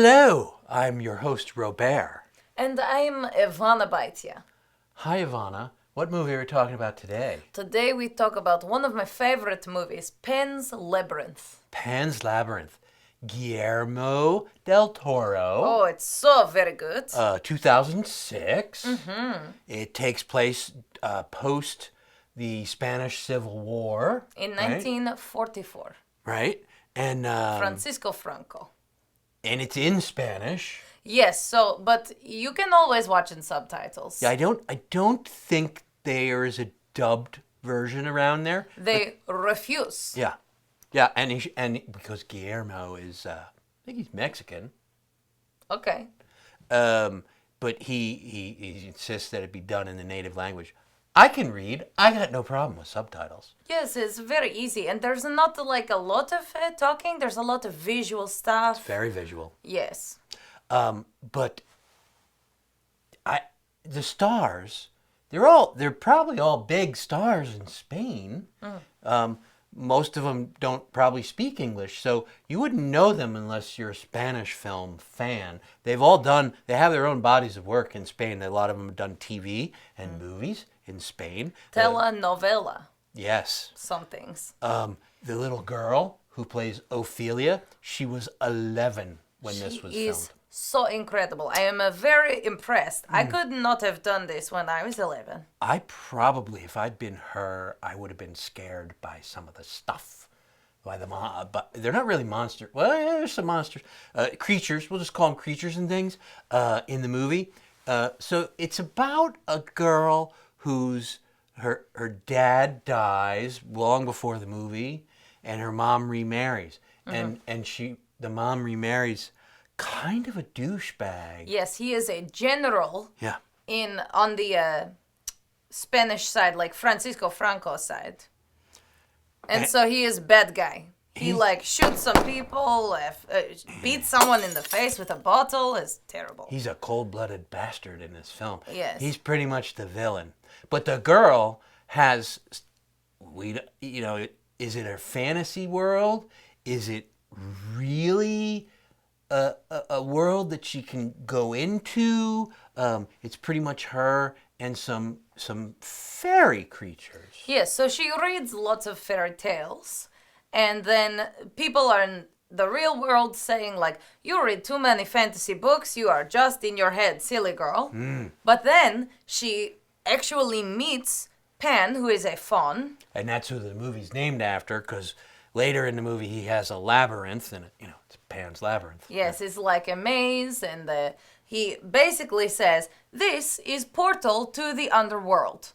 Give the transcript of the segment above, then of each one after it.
Hello, I'm your host, Robert. And I'm Ivana Baitia. Hi, Ivana. What movie are we talking about today? Today we talk about one of my favorite movies, Pan's Labyrinth. Pan's Labyrinth. Guillermo del Toro. Oh, it's so very good. 2006. It takes place post the Spanish Civil War. In 1944. Right? And Francisco Franco. And it's in Spanish. Yes, but you can always watch in subtitles. Yeah, I don't think there is a dubbed version around there. They refuse. Yeah, and because Guillermo is, I think he's Mexican. Okay. But he insists that it be done in the native language. I can read. I got no problem with subtitles. Yes, it's very easy, and there's not like a lot of talking. There's a lot of visual stuff. It's very visual. Yes. But the stars, they're probably all big stars in Spain. Most of them don't probably speak English, so you wouldn't know them unless you're a Spanish film fan. They have their own bodies of work in Spain. A lot of them have done TV and movies in Spain. Telenovela. Yes. Some things. The little girl who plays Ophelia, she was 11 when this was filmed. So incredible. I am very impressed. I could not have done this when I was 11. I probably, if I'd been her, I would have been scared by some of the stuff. But they're not really monsters. Well, yeah, there's some monsters. Creatures, we'll just call them creatures and things, in the movie. So it's about a girl whose her dad dies long before the movie, and her mom remarries. And the mom remarries kind of a douchebag. Yes, he is a general. Yeah. On the Spanish side, like Francisco Franco's side. And so he is bad guy. He shoots some people, beats someone in the face with a bottle. Is terrible. He's a cold-blooded bastard in this film. Yes. He's pretty much the villain. But the girl has, is it a fantasy world? Is it really a world that she can go into? It's pretty much her and some fairy creatures. Yes, so she reads lots of fairy tales. And then people are in the real world saying, like, you read too many fantasy books, you are just in your head, silly girl. But then she actually meets Pan, who is a faun. And that's who the movie's named after, because later in the movie he has a labyrinth, and it's Pan's Labyrinth. Yes, it's like a maze, and he basically says, this is portal to the underworld.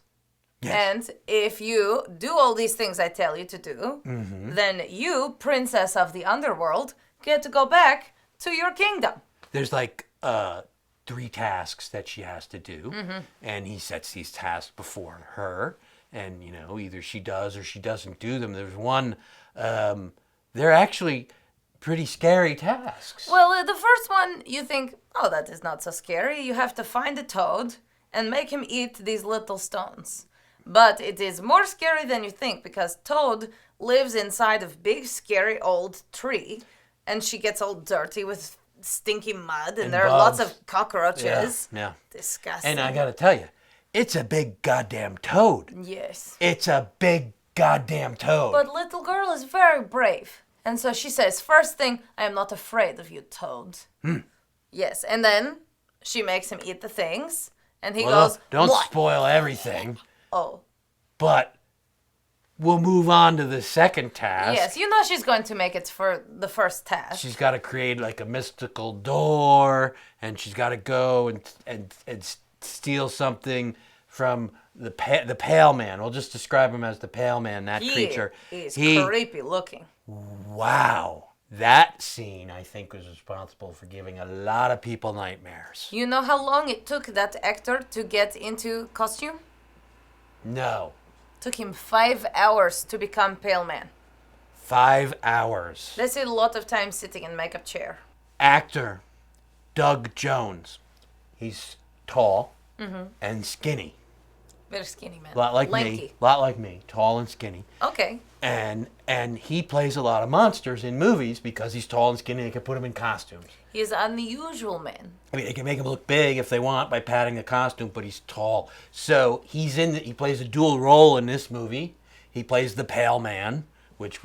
Yes. And if you do all these things I tell you to do, then you, princess of the underworld, get to go back to your kingdom. There's 3 tasks that she has to do, and he sets these tasks before her, and either she does or she doesn't do them. There's one, they're actually pretty scary tasks. Well, the first one, you think, oh, that is not so scary. You have to find a toad and make him eat these little stones. But it is more scary than you think, because Toad lives inside a big, scary old tree, and she gets all dirty with stinky mud, and there are lots of cockroaches. Yeah. Disgusting. And I gotta tell you, it's a big goddamn toad. Yes. It's a big goddamn toad. But little girl is very brave. And so she says, first thing, I am not afraid of you, Toad. Yes, and then she makes him eat the things, and he goes, Don't "What?" spoil everything. Oh. But we'll move on to the second task. Yes, she's going to make it for the first task. She's got to create a mystical door, and she's got to go and steal something from the Pale Man. We'll just describe him as the Pale Man, that creature. He's creepy looking. Wow. That scene, I think, was responsible for giving a lot of people nightmares. You know how long it took that actor to get into costume? No. Took him 5 hours to become Pale Man. 5 hours. That's a lot of time sitting in makeup chair. Actor Doug Jones. He's tall and skinny. Very skinny man. Lot like Lanky. me. Lot like me. Tall and skinny. Okay. and he plays a lot of monsters in movies because he's tall and skinny. They can put him in costumes. He's an unusual man. I mean, they can make him look big if they want by padding the costume, but he's tall. So he plays a dual role in this movie. He plays the Pale Man, which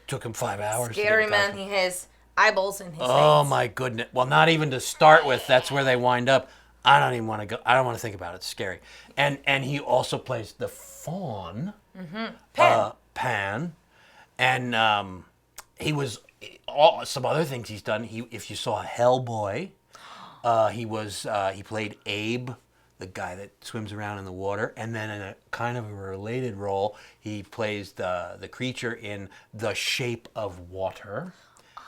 took him 5 hours. Scary to get the man. costume. He has eyeballs in his Oh hands. my goodness! Well, not even to start with. That's where they wind up. I don't even want to go. I don't want to think about it. It's scary. And he also plays the Faun. Pan. Pan, and he was some other things he's done. If you saw Hellboy, he played Abe, the guy that swims around in the water, and then in a kind of a related role, he plays the creature in The Shape of Water.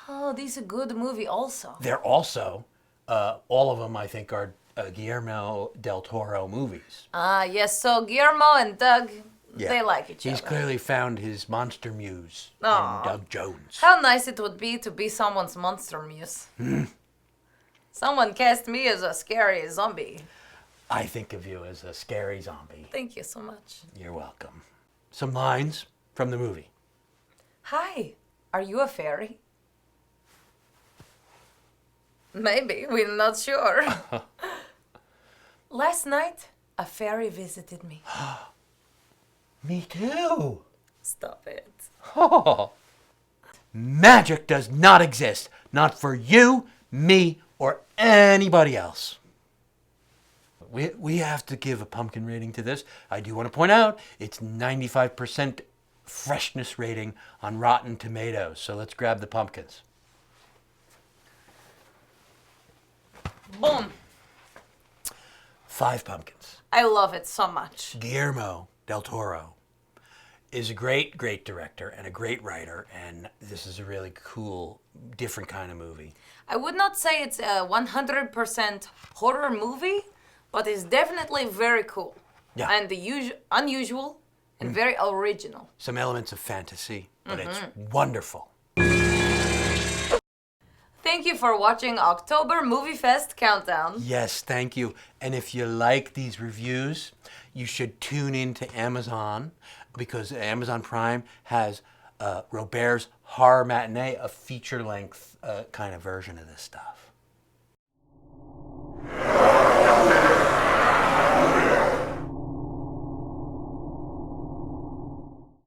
Oh, this is a good movie also. They're also all of them, I think, are Guillermo del Toro movies. Yes, so Guillermo and Doug, they like each He's other. clearly found his monster muse Aw. in Doug Jones. How nice it would be to be someone's monster muse. Someone cast me as a scary zombie. I think of you as a scary zombie. Thank you so much. You're welcome. Some lines from the movie. Hi, are you a fairy? Maybe, we're not sure. Last night, a fairy visited me. Me too. Stop it. Oh. Magic does not exist. Not for you, me, or anybody else. We have to give a pumpkin rating to this. I do want to point out it's 95% freshness rating on Rotten Tomatoes. So let's grab the pumpkins. Boom. 5 pumpkins. I love it so much. Guillermo del Toro is a great, great director and a great writer, and this is a really cool, different kind of movie. I would not say it's a 100% horror movie, but it's definitely very cool. Yeah. And unusual and very original. Some elements of fantasy, but it's wonderful. Thank you for watching October Moviefest Countdown. Yes, thank you. And if you like these reviews, you should tune in to Amazon, because Amazon Prime has Robert's Horror Matinee, a feature-length kind of version of this stuff.